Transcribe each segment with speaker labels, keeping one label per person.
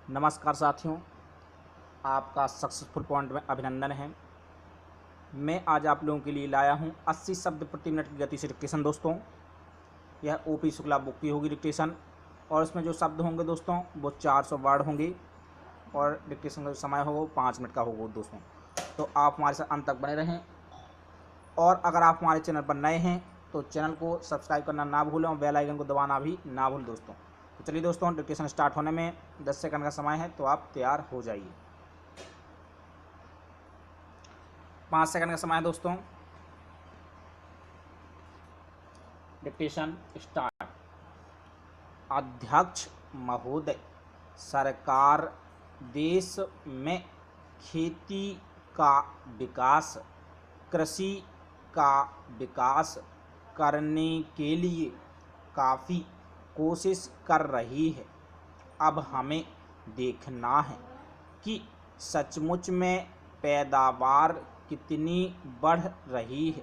Speaker 1: नमस्कार साथियों, आपका सक्सेसफुल पॉइंट में अभिनंदन है। मैं आज आप लोगों के लिए लाया हूं 80 शब्द प्रति मिनट की गति से डिक्टेशन। दोस्तों, यह ओपी शुक्ला बुक की होगी डिक्टेशन और इसमें जो शब्द होंगे दोस्तों वो 400 वर्ड होंगे और डिक्टेशन का जो समय होगा वो 5 मिनट का होगा दोस्तों। तो आप हमारे साथ अंत तक बने रहें और अगर आप हमारे चैनल पर नए हैं तो चैनल को सब्सक्राइब करना ना भूलें और बेल आइकन को दबाना भी ना भूलें दोस्तों। तो चलिए दोस्तों, डिक्टेशन स्टार्ट होने में 10 सेकंड का समय है, तो आप तैयार हो जाइए। 5 सेकंड का समय है दोस्तों। Dictation start. अध्यक्ष महोदय, सरकार देश में खेती का विकास, कृषि का विकास करने के लिए काफ़ी कोशिश कर रही है। अब हमें देखना है कि सचमुच में पैदावार कितनी बढ़ रही है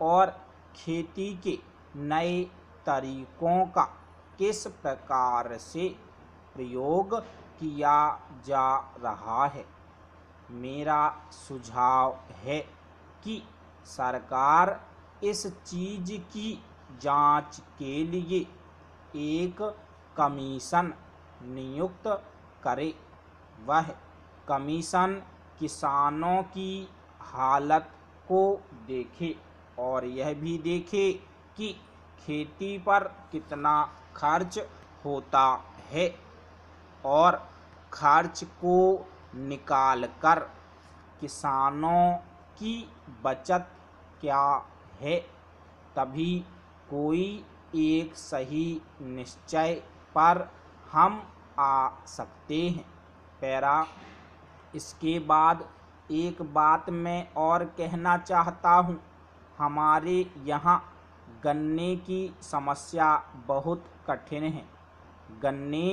Speaker 1: और खेती के नए तरीकों का किस प्रकार से प्रयोग किया जा रहा है। मेरा सुझाव है कि सरकार इस चीज़ की जांच के लिए एक कमीशन नियुक्त करे। वह कमीशन किसानों की हालत को देखे और यह भी देखे कि खेती पर कितना खर्च होता है और खर्च को निकालकर किसानों की बचत क्या है। तभी कोई एक सही निश्चय पर हम आ सकते हैं। पैरा। इसके बाद एक बात मैं और कहना चाहता हूँ। हमारे यहाँ गन्ने की समस्या बहुत कठिन है। गन्ने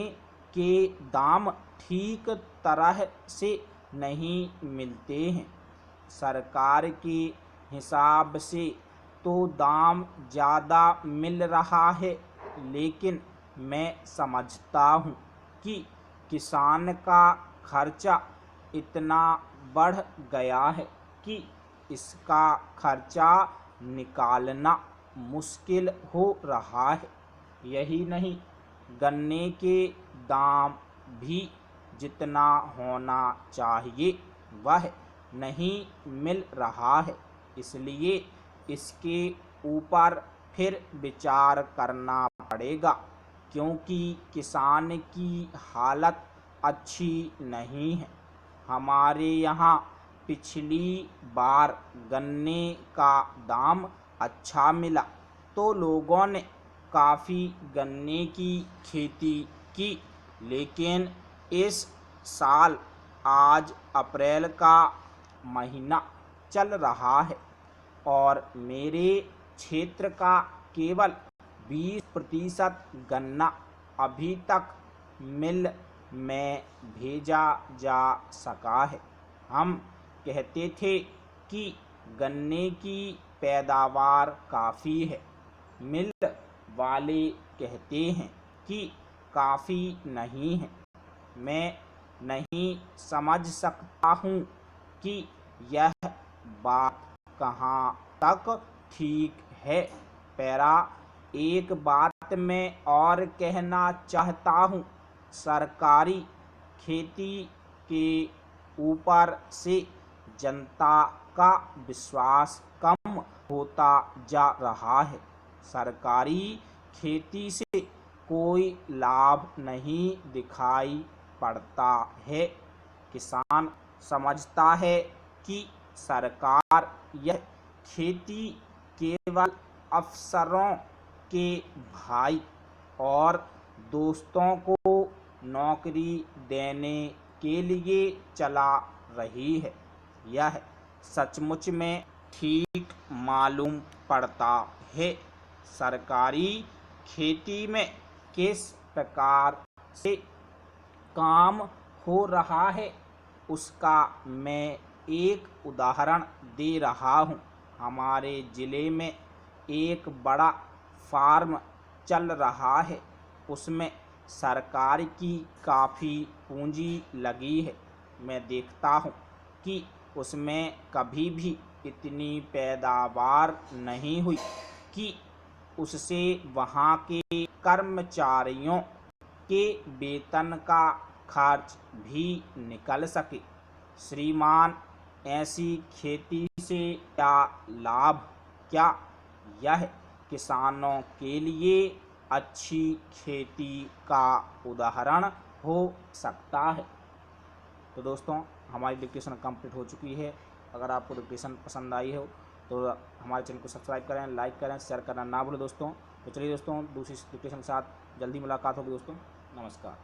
Speaker 1: के दाम ठीक तरह से नहीं मिलते हैं। सरकार के हिसाब से तो दाम ज़्यादा मिल रहा है, लेकिन मैं समझता हूँ कि किसान का खर्चा इतना बढ़ गया है कि इसका खर्चा निकालना मुश्किल हो रहा है। यही नहीं, गन्ने के दाम भी जितना होना चाहिए वह नहीं मिल रहा है। इसलिए इसके ऊपर फिर विचार करना पड़ेगा, क्योंकि किसान की हालत अच्छी नहीं है। हमारे यहाँ पिछली बार गन्ने का दाम अच्छा मिला तो लोगों ने काफ़ी गन्ने की खेती की, लेकिन इस साल आज अप्रैल का महीना चल रहा है और मेरे क्षेत्र का केवल 20% गन्ना अभी तक मिल में भेजा जा सका है। हम कहते थे कि गन्ने की पैदावार काफ़ी है, मिल वाले कहते हैं कि काफ़ी नहीं है। मैं नहीं समझ सकता हूँ कि यह बात कहाँ तक ठीक है। पैरा। एक बात मैं और कहना चाहता हूँ। सरकारी खेती के ऊपर से जनता का विश्वास कम होता जा रहा है। सरकारी खेती से कोई लाभ नहीं दिखाई पड़ता है। किसान समझता है कि सरकार यह खेती केवल अफसरों के भाई और दोस्तों को नौकरी देने के लिए चला रही है। यह सचमुच में ठीक मालूम पड़ता है। सरकारी खेती में किस प्रकार से काम हो रहा है उसका मैं एक उदाहरण दे रहा हूँ। हमारे ज़िले में एक बड़ा फार्म चल रहा है, उसमें सरकार की काफ़ी पूंजी लगी है। मैं देखता हूँ कि उसमें कभी भी इतनी पैदावार नहीं हुई कि उससे वहाँ के कर्मचारियों के वेतन का खर्च भी निकल सके। श्रीमान, ऐसी खेती से क्या लाभ? क्या यह किसानों के लिए अच्छी खेती का उदाहरण हो सकता है? तो दोस्तों, हमारी डिक्टेशन कंप्लीट हो चुकी है। अगर आपको डिक्टेशन पसंद आई हो तो हमारे चैनल को सब्सक्राइब करें, लाइक करें, शेयर करना ना भूलें दोस्तों। तो चलिए दोस्तों, दूसरी डिक्टेशन के साथ जल्दी मुलाकात होगी दोस्तों। नमस्कार।